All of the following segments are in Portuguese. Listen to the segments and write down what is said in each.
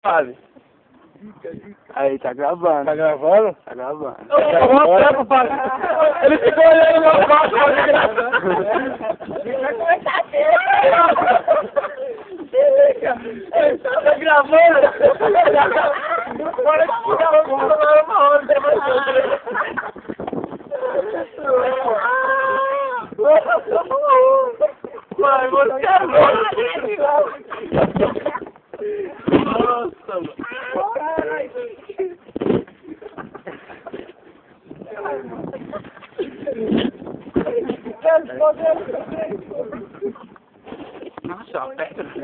Sabe? Aí, tá gravando. Tá gravando? Tá gravando. Ele ficou olhando meu papo. Vai começar a ter. Tá gravando? Bora que fica uma hora depois. Vai, você é louco. Nossa, mano. Nossa, aperta aqui.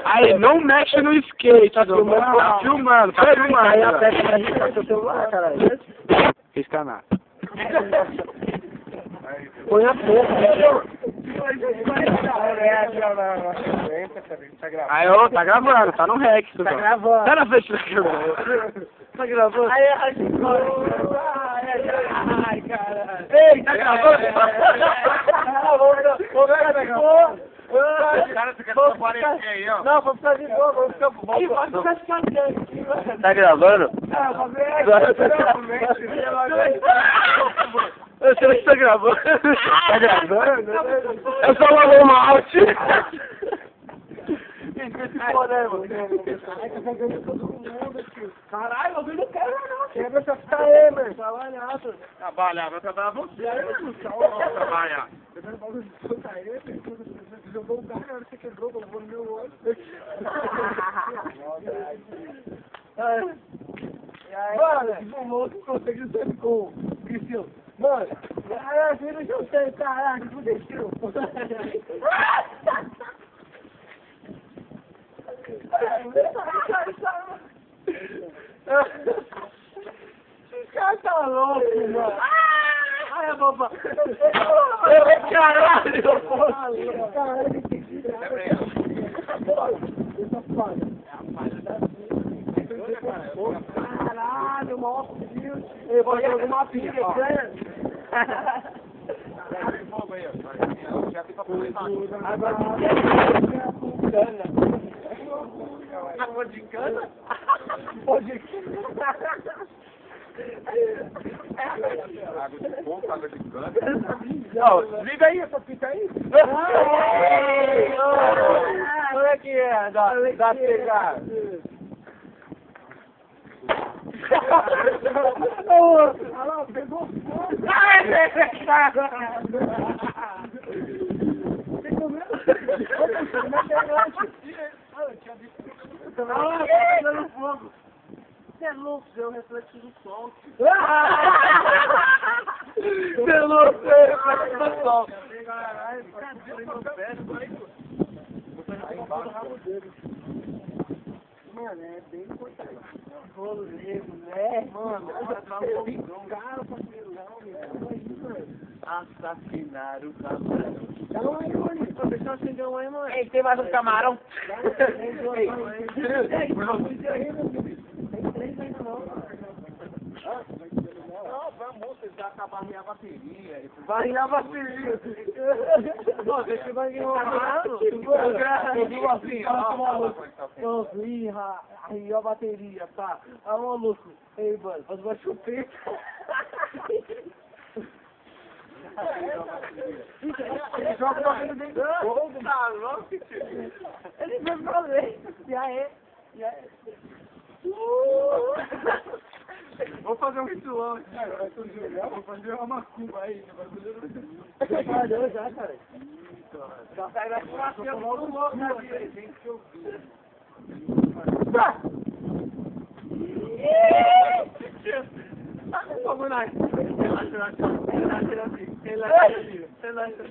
Aí, não mexe no skate, tá filmando, tá filmando. Aí aperta pra gente com o celular, caralho. Risca nada. Põe a boca. Aí, ó, tá gravando, tá no rec. Tá gravando. Tá na frente da câmera. Tá gravando? Ai, caralho. Ei, tá gravando? Cara, você quer aparecer aí, ó? Não, vou ficar de boa, vou ficar Tá gravando? Será que tá gravando? Tá gravando? Eu só lavou uma alt. Caralho, eu não quero não. Quebra essa fita aí, mano. Trabalhar, vai trabalhar você. Trabalhar. Jogou o carro, na hora que você quebrou, colocou no meu olho. Mano, que louco que consegue ser com o Cristiano. Mano, caralho, vira o José, caralho, que deixou. Esse cara tá louco, mano. Ai, a boba. Caralho! Caralho, mó fio. Eu vou jogar uma pilha, né? Água de cana? Pode. Água de coco, água de cana. Não, liga aí essa fita aí. Como é que é? Da pegada. Olha lá, pegou fogo. Tem comendo? Na internet. Ah, tá pegando fogo. Você é louco, você é o reflexo do sol. Você é louco, você é o reflexo do sol. Caralho, mano, é bem importante. Rolo negro, né? Mano, cara pra pelão, mano. Assassinaram o camarão. Dá um aí, mano. Deixa eu acender um aí, mano. Ei, tem mais um camarão? Tem três ainda não. Não, vamos, você já acabar a bateria. Vai a bateria. Não, deixa eu vai enrolar. Eu digo assim, ó. Aí a bateria, tá. Ah, maluco. Ei, mano, faz uma chupeta. Ele joga pra dentro dele. Tá louco, tio? Ele vai fazer. E aí? Vou fazer um ritual aqui. Vou fazer uma macumba aí. Vai já, cara. Já pega a fumaça logo louco na vida. Tem que ouvir. Vamos lá. Relaxa.